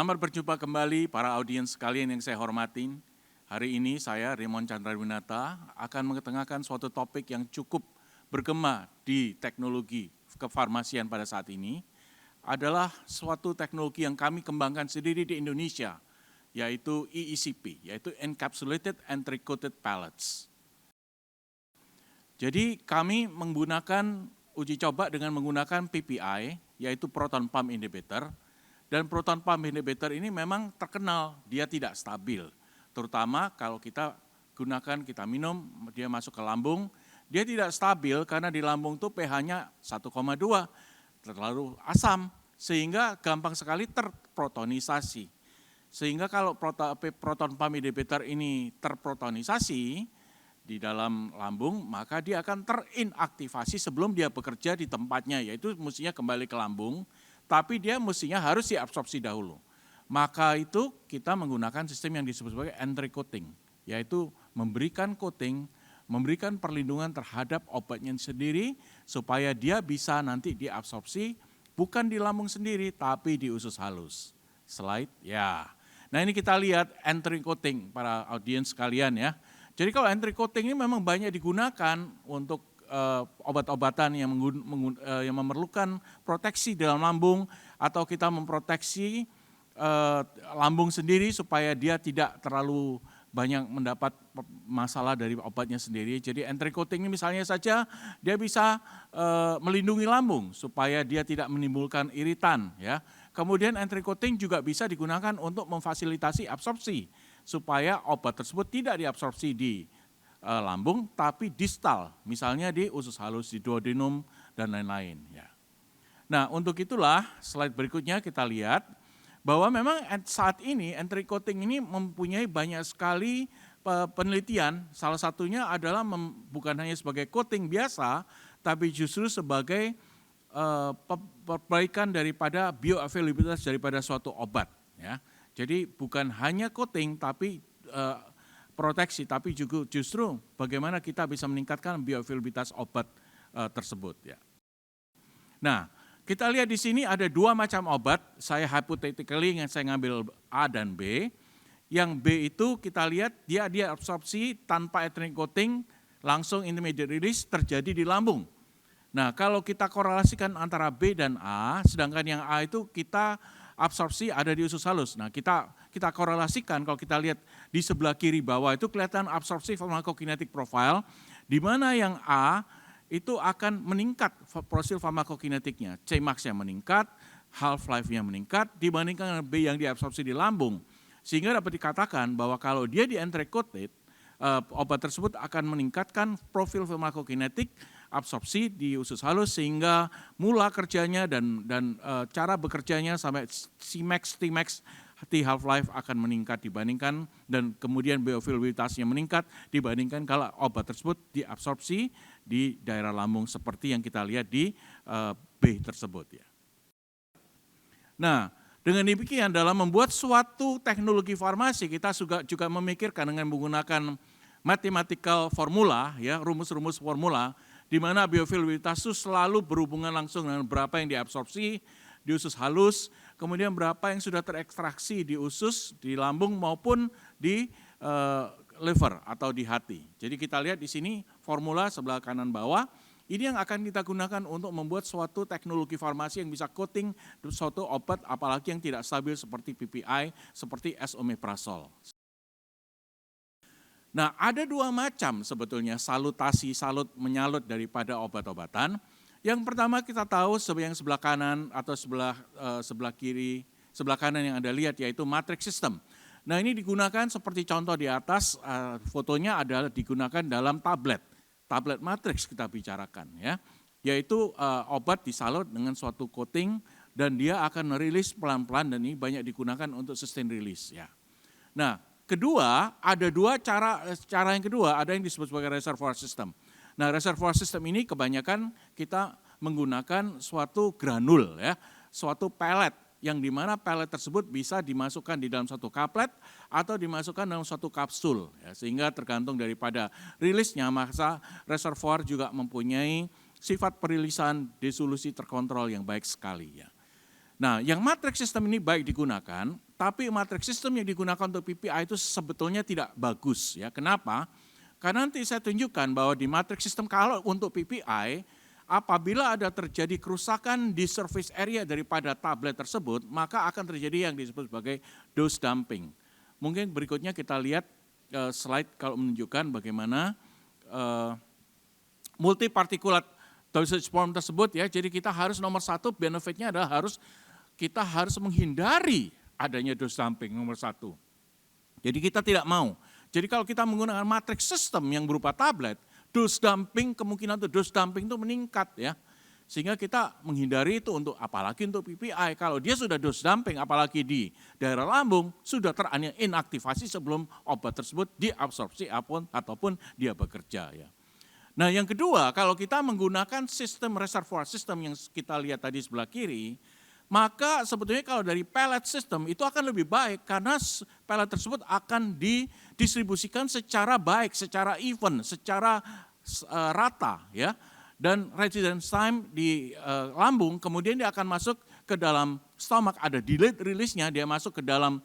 Selamat berjumpa kembali para audiens sekalian yang saya hormatin. Hari ini saya, Raymond Chandrawinata, akan mengetengahkan suatu topik yang cukup bergema di teknologi kefarmasian pada saat ini, adalah suatu teknologi yang kami kembangkan sendiri di Indonesia, yaitu EECP, yaitu Encapsulated Entry-Coated Pellets. Jadi kami menggunakan uji coba dengan menggunakan PPI, yaitu Proton Pump Inhibitor, dan proton pump inhibitor ini memang terkenal dia tidak stabil. Terutama kalau kita gunakan, kita minum, dia masuk ke lambung, dia tidak stabil karena di lambung itu pH-nya 1,2, terlalu asam, sehingga gampang sekali terprotonisasi. Sehingga kalau proton pump inhibitor ini terprotonisasi di dalam lambung, maka dia akan terinaktivasi sebelum dia bekerja di tempatnya, yaitu mestinya kembali ke lambung, tapi dia mestinya harus diabsorpsi dahulu. Maka itu kita menggunakan sistem yang disebut sebagai entry coating, yaitu memberikan coating, memberikan perlindungan terhadap obatnya sendiri supaya dia bisa nanti diabsorpsi bukan di lambung sendiri tapi di usus halus. Slide ya. Nah ini kita lihat entry coating para audiens sekalian ya. Jadi kalau entry coating ini memang banyak digunakan untuk obat-obatan yang memerlukan proteksi dalam lambung atau kita memproteksi lambung sendiri supaya dia tidak terlalu banyak mendapat masalah dari obatnya sendiri. Jadi entry coating ini misalnya saja dia bisa melindungi lambung supaya dia tidak menimbulkan iritan ya. Kemudian entry coating juga bisa digunakan untuk memfasilitasi absorpsi supaya obat tersebut tidak diabsorpsi di lambung tapi distal, misalnya di usus halus, di duodenum dan lain-lain ya. Nah, untuk itulah slide berikutnya kita lihat bahwa memang saat ini entry coating ini mempunyai banyak sekali penelitian. Salah satunya adalah bukan hanya sebagai coating biasa, tapi justru sebagai perbaikan daripada bioavailabilitas daripada suatu obat ya. Jadi bukan hanya coating tapi proteksi, tapi juga justru bagaimana kita bisa meningkatkan bioavailabilitas obat tersebut ya. Nah, kita lihat di sini ada dua macam obat, saya hypothetically yang saya ngambil A dan B. Yang B itu kita lihat dia absorpsi tanpa ethylene coating, langsung intermediate release terjadi di lambung. Nah, kalau kita korelasikan antara B dan A, sedangkan yang A itu kita absorpsi ada di usus halus. Nah, kita korelasikan kalau kita lihat di sebelah kiri bawah itu kelihatan absorpsi pharmacokinetic profile, di mana yang A itu akan meningkat profil pharmacokinetiknya, Cmax-nya meningkat, half-life-nya meningkat dibandingkan dengan B yang diabsorpsi di lambung. Sehingga dapat dikatakan bahwa kalau dia di entry coated, obat tersebut akan meningkatkan profil pharmacokinetik absorpsi di usus halus sehingga mula kerjanya dan cara bekerjanya sampai Cmax, Tmax, T half-life akan meningkat dibandingkan dan kemudian bioavailabilitasnya meningkat dibandingkan kalau obat tersebut diabsorpsi di daerah lambung seperti yang kita lihat di B tersebut ya. Nah, dengan demikian dalam membuat suatu teknologi farmasi kita juga memikirkan dengan menggunakan mathematical formula ya, rumus-rumus formula di mana bioavailabilitas itu selalu berhubungan langsung dengan berapa yang diabsorpsi di usus halus, kemudian berapa yang sudah terekstraksi di usus, di lambung maupun di liver atau di hati. Jadi kita lihat di sini formula sebelah kanan bawah, ini yang akan kita gunakan untuk membuat suatu teknologi farmasi yang bisa coating suatu obat apalagi yang tidak stabil seperti PPI, seperti esomeprazol. Nah, ada dua macam sebetulnya salut menyalut daripada obat-obatan. Yang pertama kita tahu yang sebelah kanan atau sebelah kiri, sebelah kanan yang Anda lihat yaitu matrix system. Nah, ini digunakan seperti contoh di atas, fotonya adalah digunakan dalam tablet matrix kita bicarakan ya. Yaitu obat disalut dengan suatu coating dan dia akan merilis pelan-pelan dan ini banyak digunakan untuk sustain release ya. Nah, kedua, ada dua cara yang kedua, ada yang disebut sebagai reservoir system. Nah, reservoir system ini kebanyakan kita menggunakan suatu granul ya, suatu pellet yang dimana pellet tersebut bisa dimasukkan di dalam satu kaplet atau dimasukkan dalam suatu kapsul ya, sehingga tergantung daripada rilisnya maka reservoir juga mempunyai sifat perilisan disolusi terkontrol yang baik sekali ya. Nah, yang matrix system ini baik digunakan Tapi matrix system yang digunakan untuk PPI itu sebetulnya tidak bagus ya. Kenapa? Karena nanti saya tunjukkan bahwa di matrix system kalau untuk PPI, apabila ada terjadi kerusakan di surface area daripada tablet tersebut, maka akan terjadi yang disebut sebagai dose dumping. Mungkin berikutnya kita lihat slide kalau menunjukkan bagaimana multi-particulate dosage form tersebut ya. Jadi kita harus nomor satu benefitnya adalah kita harus menghindari adanya dose dumping nomor satu. Jadi kita tidak mau. Jadi kalau kita menggunakan matrix system yang berupa tablet, dose dumping, kemungkinan untuk dose dumping itu meningkat ya. Sehingga kita menghindari itu untuk apalagi untuk PPI. Kalau dia sudah dose dumping apalagi di daerah lambung sudah terinaktivasi sebelum obat tersebut diabsorpsi ataupun dia bekerja ya. Nah yang kedua kalau kita menggunakan sistem reservoir system yang kita lihat tadi sebelah kiri, maka sebetulnya kalau dari pellet system itu akan lebih baik karena pellet tersebut akan didistribusikan secara baik, secara even, secara rata ya. Dan residence time di lambung kemudian dia akan masuk ke dalam stomach, ada delayed release-nya, dia masuk ke dalam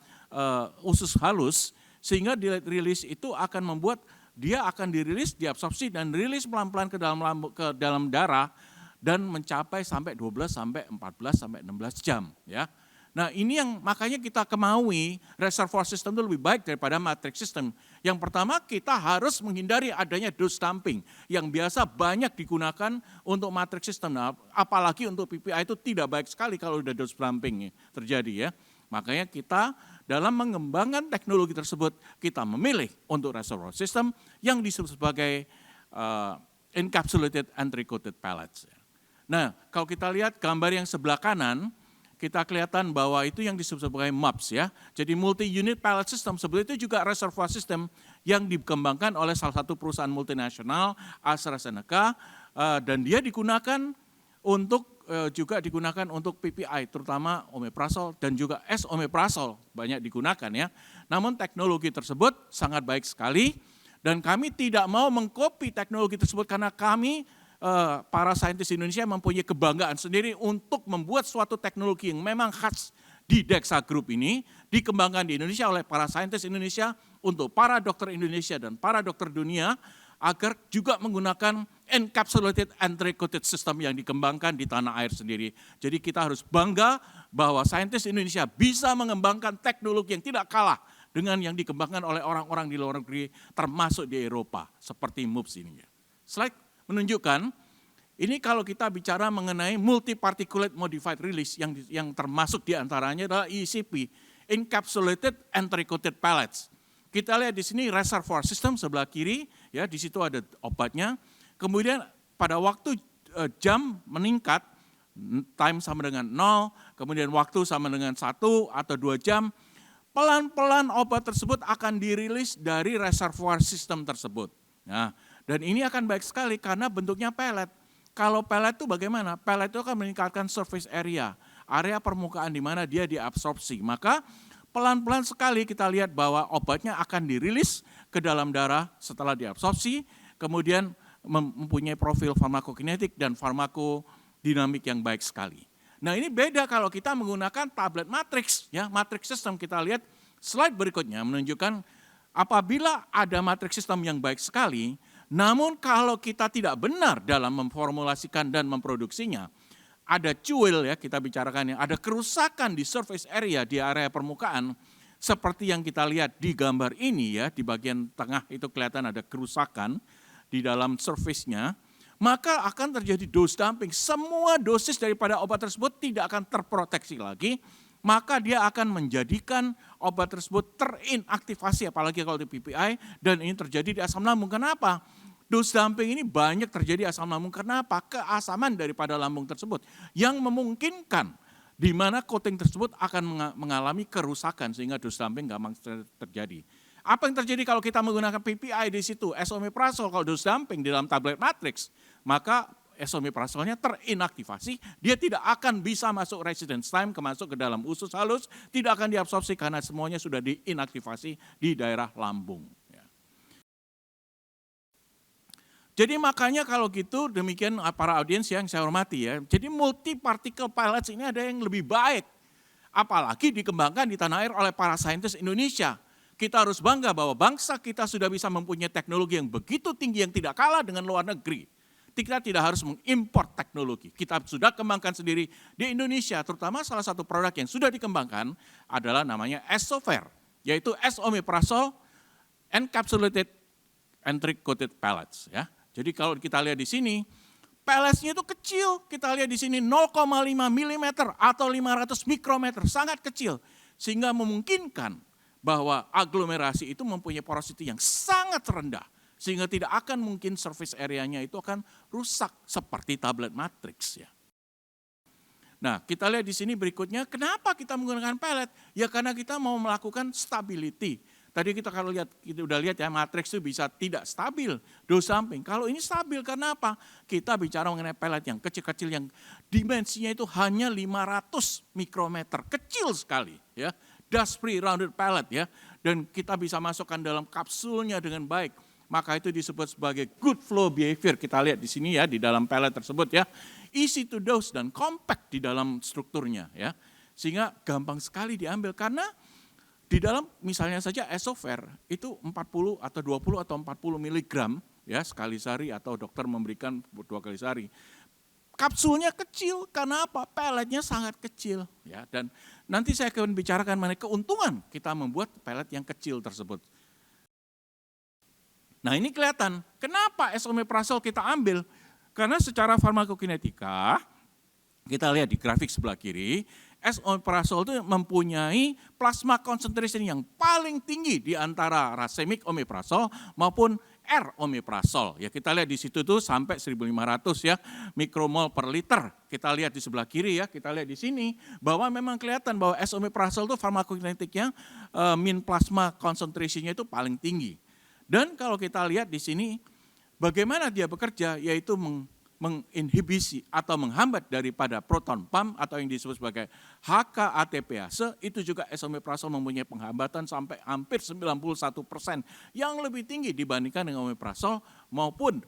usus halus sehingga delayed release itu akan membuat dia akan dirilis, diabsorpsi dan rilis pelan-pelan ke dalam darah dan mencapai sampai 12 sampai 14 sampai 16 jam ya. Nah, ini yang makanya kita kemaui reservoir system itu lebih baik daripada matrix system. Yang pertama kita harus menghindari adanya dose dumping yang biasa banyak digunakan untuk matrix system. Nah, apalagi untuk PPI itu tidak baik sekali kalau sudah dose dumping terjadi ya. Makanya kita dalam mengembangkan teknologi tersebut kita memilih untuk reservoir system yang disebut sebagai encapsulated entry-coated pellets. Nah, kalau kita lihat gambar yang sebelah kanan, kita kelihatan bahwa itu yang disebut sebagai MUPS ya. Jadi multi-unit pellet system sebetulnya itu juga reservoir system yang dikembangkan oleh salah satu perusahaan multinasional AstraZeneca dan dia digunakan untuk juga digunakan untuk PPI terutama omeprazole dan juga esomeprazole banyak digunakan ya. Namun teknologi tersebut sangat baik sekali dan kami tidak mau mengcopy teknologi tersebut karena kami para saintis Indonesia mempunyai kebanggaan sendiri untuk membuat suatu teknologi yang memang khas di DEXA Group ini dikembangkan di Indonesia oleh para saintis Indonesia untuk para dokter Indonesia dan para dokter dunia agar juga menggunakan encapsulated entry-coated system yang dikembangkan di tanah air sendiri. Jadi kita harus bangga bahwa saintis Indonesia bisa mengembangkan teknologi yang tidak kalah dengan yang dikembangkan oleh orang-orang di luar negeri termasuk di Eropa seperti MUPS ini. Slide menunjukkan ini kalau kita bicara mengenai multi-particulate modified release yang termasuk diantaranya adalah ECP, encapsulated entry-coated pellets. Kita lihat di sini reservoir system sebelah kiri, ya di situ ada obatnya. Kemudian pada waktu jam meningkat, time sama dengan 0, kemudian waktu sama dengan 1 atau 2 jam, pelan-pelan obat tersebut akan dirilis dari reservoir system tersebut. Nah, dan ini akan baik sekali karena bentuknya pellet. Kalau pellet itu bagaimana? Pellet itu akan meningkatkan surface area permukaan di mana dia diabsorpsi. Maka pelan-pelan sekali kita lihat bahwa obatnya akan dirilis ke dalam darah setelah diabsorpsi, kemudian mempunyai profil farmakokinetik dan farmakodinamik yang baik sekali. Nah ini beda kalau kita menggunakan tablet matrix, ya matrix system. Kita lihat slide berikutnya menunjukkan apabila ada matrix system yang baik sekali, namun kalau kita tidak benar dalam memformulasikan dan memproduksinya, ada cuil ya kita bicarakan ya, ada kerusakan di surface area, di area permukaan, seperti yang kita lihat di gambar ini ya, di bagian tengah itu kelihatan ada kerusakan di dalam surface-nya, maka akan terjadi dose dumping. Semua dosis daripada obat tersebut tidak akan terproteksi lagi, maka dia akan menjadikan obat tersebut terinaktivasi, apalagi kalau di PPI, dan ini terjadi di asam lambung. Kenapa? Dose dumping ini banyak terjadi asam lambung. Kenapa? Keasaman daripada lambung tersebut yang memungkinkan di mana coating tersebut akan mengalami kerusakan sehingga dose dumping gampang terjadi. Apa yang terjadi kalau kita menggunakan PPI di situ? Esomeprazole kalau dose dumping di dalam tablet matrix, maka esomeprazolnya terinaktivasi, dia tidak akan bisa masuk residence time, masuk ke dalam usus halus, tidak akan diabsorpsi karena semuanya sudah diinaktivasi di daerah lambung. Jadi makanya kalau gitu demikian para audiens yang saya hormati ya. Jadi multi particle pellets ini ada yang lebih baik. apalagi dikembangkan di tanah air oleh para saintis Indonesia. Kita harus bangga bahwa bangsa kita sudah bisa mempunyai teknologi yang begitu tinggi yang tidak kalah dengan luar negeri. Kita tidak harus mengimpor teknologi. Kita sudah kembangkan sendiri di Indonesia, terutama salah satu produk yang sudah dikembangkan adalah namanya S-Sofer, yaitu S-Omeprazole Encapsulated Entry Coated Pellets. Ya. Jadi kalau kita lihat di sini, pelletsnya itu kecil. Kita lihat di sini 0,5 mm atau 500 mikrometer, sangat kecil. Sehingga memungkinkan bahwa aglomerasi itu mempunyai porosity yang sangat rendah. Sehingga tidak akan mungkin surface area-nya itu akan rusak seperti tablet matrix ya. Nah, kita lihat di sini berikutnya, kenapa kita menggunakan pellet? Ya karena kita mau melakukan stability. Tadi kita kalau lihat, kita udah lihat ya, matrix itu bisa tidak stabil, dose dumping. Kalau ini stabil, karena apa? Kita bicara mengenai pellet yang kecil-kecil, yang dimensinya itu hanya 500 mikrometer, kecil sekali ya. Dust free rounded pellet ya, dan kita bisa masukkan dalam kapsulnya dengan baik. Maka itu disebut sebagai good flow behavior. Kita lihat di sini ya, di dalam pellet tersebut ya. Easy to dose dan compact di dalam strukturnya ya. Sehingga gampang sekali diambil karena di dalam misalnya saja S-Sofer itu 40 atau 20 atau 40 miligram ya sekali sehari atau dokter memberikan 2 kali sehari. Kapsulnya kecil karena apa? Pelletnya sangat kecil ya. Dan nanti saya akan bicarakan mengenai keuntungan kita membuat pellet yang kecil tersebut. Nah ini kelihatan, kenapa S-Omeprazole kita ambil? Karena secara farmakokinetika, kita lihat di grafik sebelah kiri, S-Omeprazole itu mempunyai plasma concentration yang paling tinggi di antara racemic omeprazole maupun R-Omeprazole. Ya kita lihat di situ tuh sampai 1.500 ya mikromol per liter. Kita lihat di sebelah kiri ya, kita lihat di sini bahwa memang kelihatan bahwa S-Omeprazole itu farmakokinetiknya mean plasma concentration-nya itu paling tinggi. Dan kalau kita lihat di sini, bagaimana dia bekerja, yaitu menginhibisi atau menghambat daripada proton pump atau yang disebut sebagai HK-ATPase, itu juga S-Omeprazole mempunyai penghambatan sampai hampir 91%, yang lebih tinggi dibandingkan dengan omeprazole maupun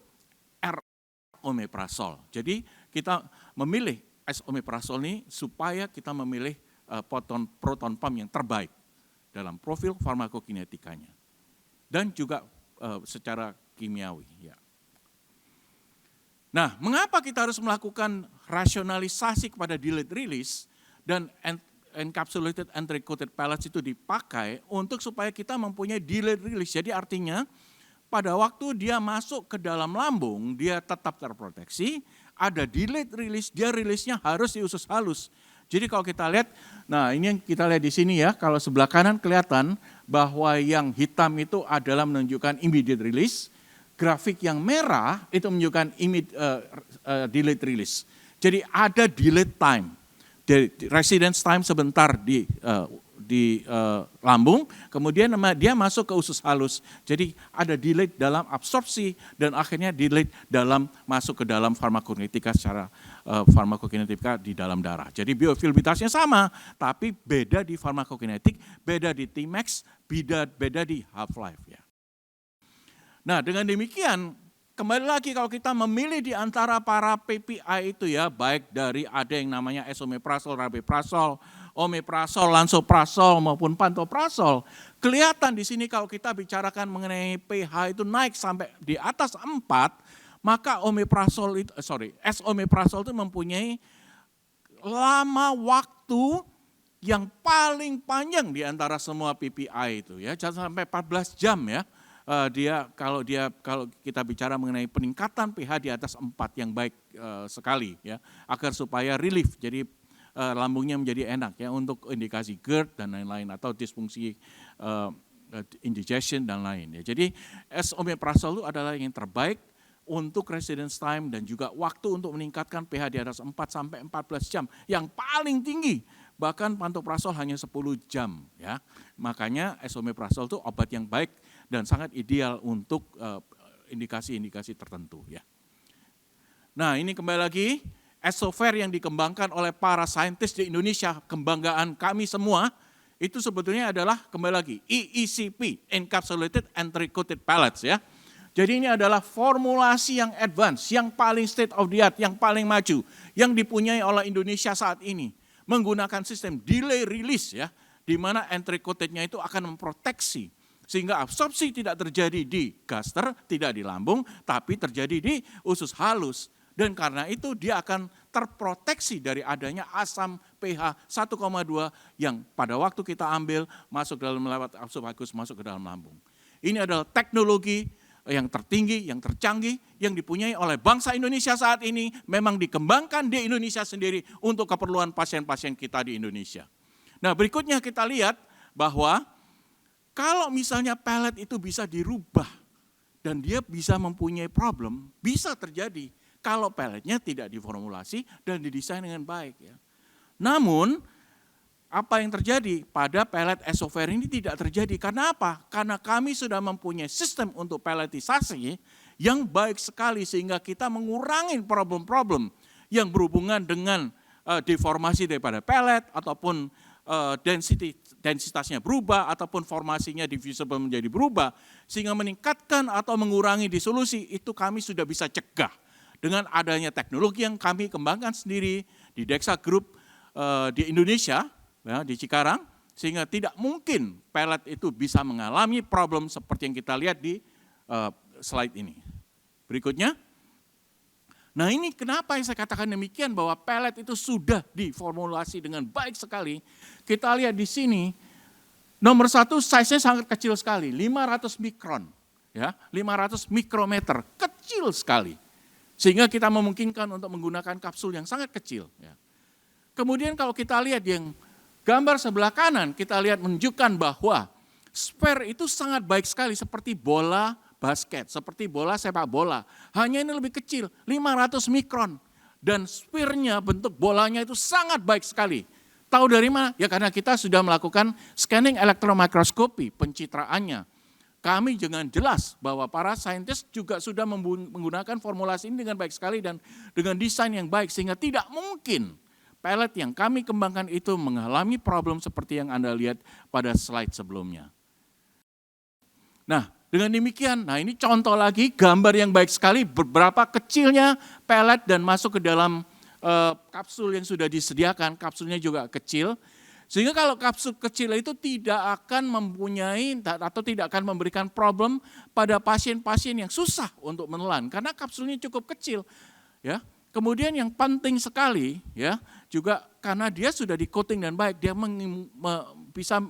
R-Omeprazole. Jadi kita memilih S-Omeprazole ini supaya kita memilih proton pump yang terbaik dalam profil farmakokinetikanya. Dan juga secara kimiawi. Ya. Nah, mengapa kita harus melakukan rasionalisasi kepada delayed release dan encapsulated entry coated pellets itu dipakai untuk supaya kita mempunyai delayed release. Jadi artinya pada waktu dia masuk ke dalam lambung, dia tetap terproteksi, ada delayed release, dia rilisnya harus di usus halus. Jadi kalau kita lihat, nah ini yang kita lihat di sini ya, kalau sebelah kanan kelihatan bahwa yang hitam itu adalah menunjukkan immediate release, grafik yang merah itu menunjukkan delayed release. Jadi ada delayed time, residence time sebentar di lambung, kemudian dia masuk ke usus halus. Jadi ada delay dalam absorpsi dan akhirnya delay dalam masuk ke dalam farmakokinetika secara farmakokinetika di dalam darah. Jadi bioavailabilitasnya sama, tapi beda di farmakokinetik, beda di Tmax, beda di half-life ya. Nah dengan demikian, kembali lagi kalau kita memilih di antara para PPI itu ya, baik dari ada yang namanya esomeprazole, rabeprazole, omeprazole, lansoprazole maupun pantoprazole, kelihatan di sini kalau kita bicarakan mengenai pH itu naik sampai di atas 4, maka esomeprazole itu mempunyai lama waktu yang paling panjang di antara semua PPI itu ya, sampai 14 jam ya. Kalau kita bicara mengenai peningkatan pH di atas 4 yang baik sekali ya, agar supaya relief, jadi lambungnya menjadi enak ya untuk indikasi GERD dan lain-lain atau disfungsi indigestion dan lain ya. Jadi esomeprazole itu adalah yang terbaik untuk residence time dan juga waktu untuk meningkatkan pH di atas 4 sampai 14 jam yang paling tinggi. Bahkan pantoprazole hanya 10 jam ya. Makanya esomeprazole itu obat yang baik dan sangat ideal untuk indikasi-indikasi tertentu ya. Nah, ini kembali lagi S-Sofer yang dikembangkan oleh para saintis di Indonesia, kebanggaan kami semua, itu sebetulnya adalah kembali lagi EECP, Encapsulated Entry Coated Pellets ya. Jadi ini adalah formulasi yang advance, yang paling state of the art, yang paling maju, yang dipunyai oleh Indonesia saat ini. menggunakan sistem delay release ya, di mana entry coated-nya itu akan memproteksi sehingga absorpsi tidak terjadi di gaster, tidak di lambung, tapi terjadi di usus halus. Dan karena itu dia akan terproteksi dari adanya asam pH 1,2 yang pada waktu kita ambil masuk dalam lewat esofagus masuk ke dalam lambung. Ini adalah teknologi yang tertinggi, yang tercanggih, yang dipunyai oleh bangsa Indonesia saat ini, memang dikembangkan di Indonesia sendiri untuk keperluan pasien-pasien kita di Indonesia. Nah, berikutnya kita lihat bahwa kalau misalnya pellet itu bisa dirubah dan dia bisa mempunyai problem, bisa terjadi kalau pelletnya tidak diformulasi dan didesain dengan baik. Ya. Namun, apa yang terjadi pada pellet Esover ini tidak terjadi. Karena apa? Karena kami sudah mempunyai sistem untuk pelletisasi yang baik sekali sehingga kita mengurangi problem-problem yang berhubungan dengan deformasi daripada pellet ataupun densitasnya berubah ataupun formasinya divisible menjadi berubah sehingga meningkatkan atau mengurangi disolusi itu kami sudah bisa cegah dengan adanya teknologi yang kami kembangkan sendiri di Dexa Group di Indonesia ya, di Cikarang sehingga tidak mungkin pellet itu bisa mengalami problem seperti yang kita lihat di slide ini. Berikutnya. Nah ini kenapa yang saya katakan demikian bahwa pellet itu sudah diformulasi dengan baik sekali. Kita lihat di sini, nomor 1 size-nya sangat kecil sekali, 500 mikron. Ya, 500 mikrometer, kecil sekali. Sehingga kita memungkinkan untuk menggunakan kapsul yang sangat kecil. Ya. Kemudian kalau kita lihat yang gambar sebelah kanan, kita lihat menunjukkan bahwa spare itu sangat baik sekali seperti bola basket, seperti bola sepak bola. Hanya ini lebih kecil, 500 mikron. Dan sphere-nya, bentuk bolanya itu sangat baik sekali. Tahu dari mana? Ya karena kita sudah melakukan scanning elektromikroskopi, pencitraannya. Kami dengan jelas bahwa para saintis juga sudah menggunakan formulasi ini dengan baik sekali dan dengan desain yang baik. Sehingga tidak mungkin pellet yang kami kembangkan itu mengalami problem seperti yang Anda lihat pada slide sebelumnya. Nah, dengan demikian, nah ini contoh lagi gambar yang baik sekali berapa kecilnya pellet dan masuk ke dalam kapsul yang sudah disediakan, kapsulnya juga kecil. Sehingga kalau kapsul kecil itu tidak akan mempunyai atau tidak akan memberikan problem pada pasien-pasien yang susah untuk menelan karena kapsulnya cukup kecil. Ya. Kemudian yang penting sekali ya juga karena dia sudah di-coating dan baik, dia bisa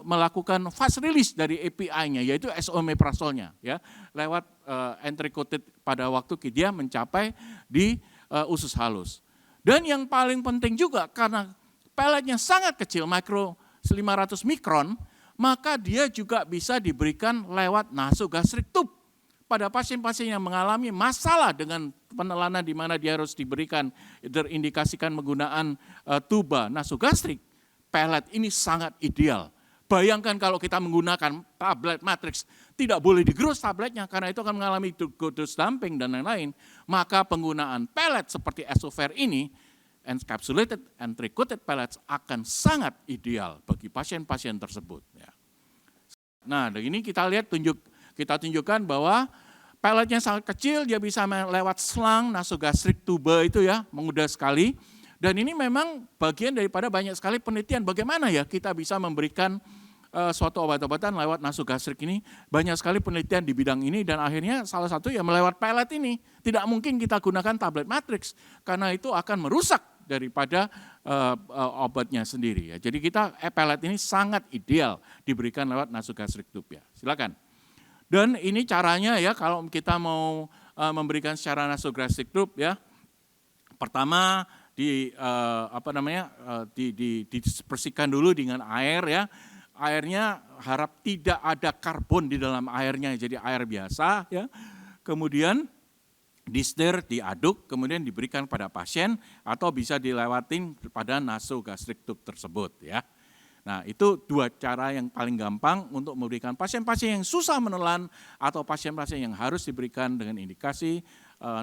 melakukan fast release dari API-nya yaitu esomeprazolnya ya lewat entry coated pada waktu dia mencapai di usus halus. Dan yang paling penting juga karena pelletnya sangat kecil mikro 500 mikron maka dia juga bisa diberikan lewat nasogastrik tube pada pasien-pasien yang mengalami masalah dengan penelanan di mana dia harus diberikan terindikasikan penggunaan tuba nasogastrik. Pellet ini sangat ideal. Bayangkan kalau kita menggunakan tablet matrix, tidak boleh digerus tabletnya karena itu akan mengalami dose dumping dan lain-lain. Maka penggunaan pellet seperti Esover ini, encapsulated entry coated pellets akan sangat ideal bagi pasien-pasien tersebut. Nah, ini kita lihat kita tunjukkan bahwa pelletnya sangat kecil, dia bisa lewat selang nasogastrik tuba itu ya, mudah sekali. Dan ini memang bagian daripada banyak sekali penelitian bagaimana ya kita bisa memberikan suatu obat-obatan lewat nasogastrik ini. Banyak sekali penelitian di bidang ini dan akhirnya salah satu ya melewat pellet ini. Tidak mungkin kita gunakan tablet matrix karena itu akan merusak daripada obatnya sendiri ya. Jadi kita pellet ini sangat ideal diberikan lewat nasogastrik tube ya. Silakan. Dan ini caranya ya kalau kita mau memberikan secara nasogastrik tube ya. Pertama dibersihkan dulu dengan air ya. Airnya harap tidak ada karbon di dalam airnya, jadi air biasa ya. Kemudian di-stir, diaduk, kemudian diberikan pada pasien atau bisa dilewatin pada nasogastrik tube tersebut ya. Nah, itu dua cara yang paling gampang untuk memberikan pasien-pasien yang susah menelan atau pasien-pasien yang harus diberikan dengan indikasi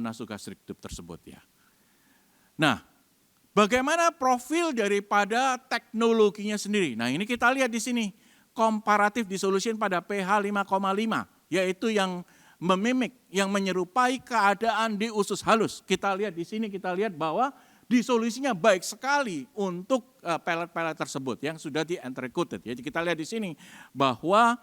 nasogastrik tube tersebut ya. Nah, bagaimana profil daripada teknologinya sendiri? Nah, ini kita lihat di sini, comparative dissolution pada pH 5,5, yaitu yang memimik, yang menyerupai keadaan di usus halus. Kita lihat di sini, kita lihat bahwa disolusinya baik sekali untuk pelet-pelet tersebut yang sudah di-entry-coated. Jadi kita lihat di sini bahwa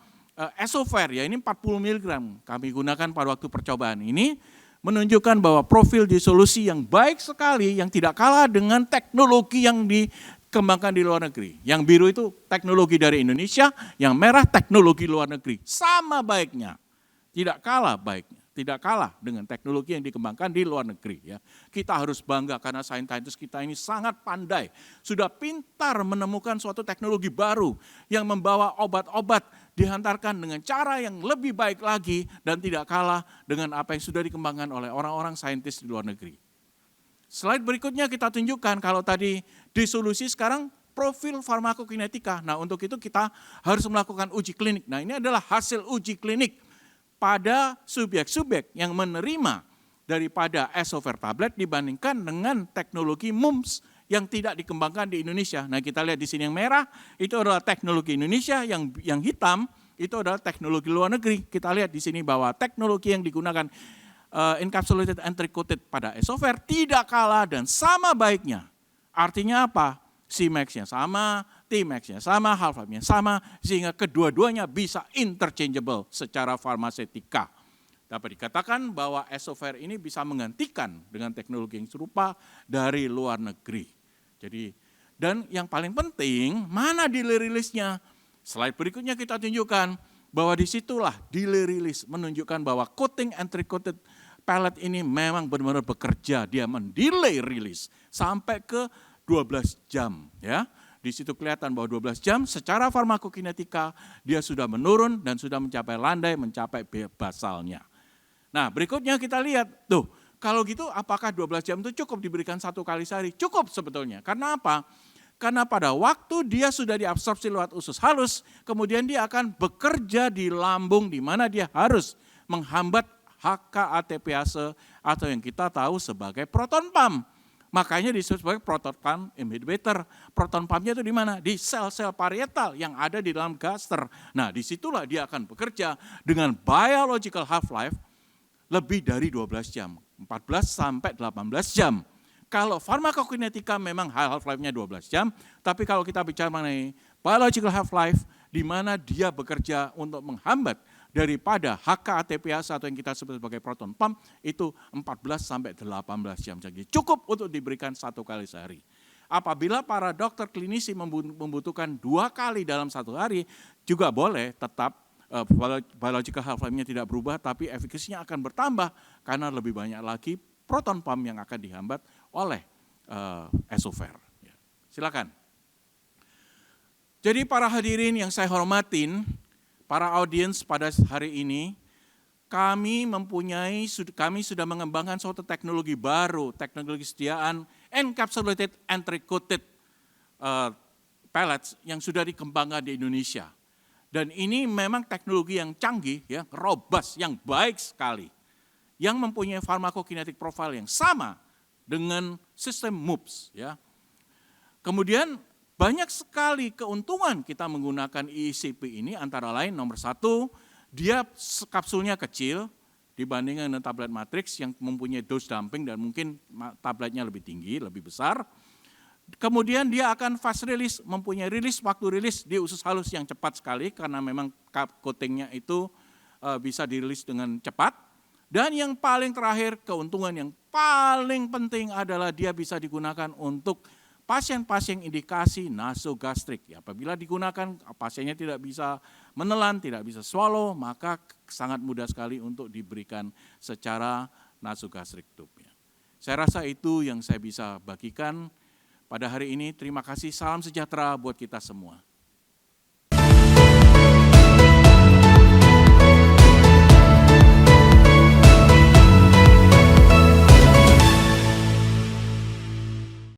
Esover ya ini 40 mg kami gunakan pada waktu percobaan ini menunjukkan bahwa profil disolusi yang baik sekali yang tidak kalah dengan teknologi yang dikembangkan di luar negeri. Yang biru itu teknologi dari Indonesia, yang merah teknologi luar negeri. Sama baiknya, tidak kalah baiknya. Tidak kalah dengan teknologi yang dikembangkan di luar negeri. Ya. Kita harus bangga karena saintis kita ini sangat pandai. Sudah pintar menemukan suatu teknologi baru yang membawa obat-obat dihantarkan dengan cara yang lebih baik lagi dan tidak kalah dengan apa yang sudah dikembangkan oleh orang-orang saintis di luar negeri. Slide berikutnya kita tunjukkan kalau tadi disolusi sekarang profil farmakokinetika. Nah untuk itu kita harus melakukan uji klinik. Nah ini adalah hasil uji klinik pada subjek-subjek yang menerima daripada Esover tablet dibandingkan dengan teknologi MUMS yang tidak dikembangkan di Indonesia. Nah kita lihat di sini yang merah itu adalah teknologi Indonesia, yang hitam itu adalah teknologi luar negeri. Kita lihat di sini bahwa teknologi yang digunakan encapsulated entry-coated pada Esover tidak kalah dan sama baiknya. Artinya apa? Cmax-nya sama, Tmax-nya sama, half-life-nya sama, sehingga kedua-duanya bisa interchangeable secara farmasetika. Dapat dikatakan bahwa Esover ini bisa menggantikan dengan teknologi yang serupa dari luar negeri. Jadi, dan yang paling penting, mana delay release-nya? Slide berikutnya kita tunjukkan bahwa disitulah delay release menunjukkan bahwa coating entry-coated pellet ini memang benar-benar bekerja, dia mendelay release sampai ke 12 jam ya. Di situ kelihatan bahwa 12 jam secara farmakokinetika dia sudah menurun dan sudah mencapai landai, mencapai basalnya. Nah berikutnya kita lihat, tuh kalau gitu apakah 12 jam itu cukup diberikan 1 kali sehari? Cukup sebetulnya, karena apa? Karena pada waktu dia sudah diabsorpsi lewat usus halus, kemudian dia akan bekerja di lambung di mana dia harus menghambat HK-ATPase atau yang kita tahu sebagai proton pump. Makanya disebut sebagai proton pump inhibitor. Proton pumpnya itu di mana? Di sel-sel parietal yang ada di dalam gaster. Nah disitulah dia akan bekerja dengan biological half-life lebih dari 12 jam, 14 sampai 18 jam. Kalau farmakokinetika memang half-life-nya 12 jam, tapi kalau kita bicara mengenai biological half-life, di mana dia bekerja untuk menghambat daripada HK-ATPase atau yang kita sebut sebagai proton pump, itu 14 sampai 18 jam. Jadi cukup untuk diberikan 1 kali sehari. Apabila para dokter klinisi membutuhkan 2 kali dalam 1 hari, juga boleh tetap biological half-life-nya tidak berubah, tapi efikasinya akan bertambah karena lebih banyak lagi proton pump yang akan dihambat oleh Esover. Silakan. Jadi para hadirin yang saya hormatin, para audiens pada hari ini, kami sudah mengembangkan suatu teknologi baru, teknologi sediaan encapsulated entry-coated pellets yang sudah dikembangkan di Indonesia. Dan ini memang teknologi yang canggih, ya, robust, yang baik sekali, yang mempunyai farmakokinetic profile yang sama dengan sistem MUPS. Ya. Kemudian banyak sekali keuntungan kita menggunakan ECP ini, antara lain nomor 1, dia kapsulnya kecil dibandingkan dengan tablet matrix yang mempunyai dose dumping dan mungkin tabletnya lebih tinggi, lebih besar. Kemudian dia akan fast release, mempunyai waktu rilis di usus halus yang cepat sekali karena memang coatingnya itu bisa dirilis dengan cepat. Dan yang paling terakhir, keuntungan yang paling penting adalah dia bisa digunakan untuk pasien-pasien indikasi nasogastrik. Ya, apabila digunakan pasiennya tidak bisa menelan, tidak bisa swallow, maka sangat mudah sekali untuk diberikan secara nasogastrik tube. Saya rasa itu yang saya bisa bagikan pada hari ini. Terima kasih, salam sejahtera buat kita semua.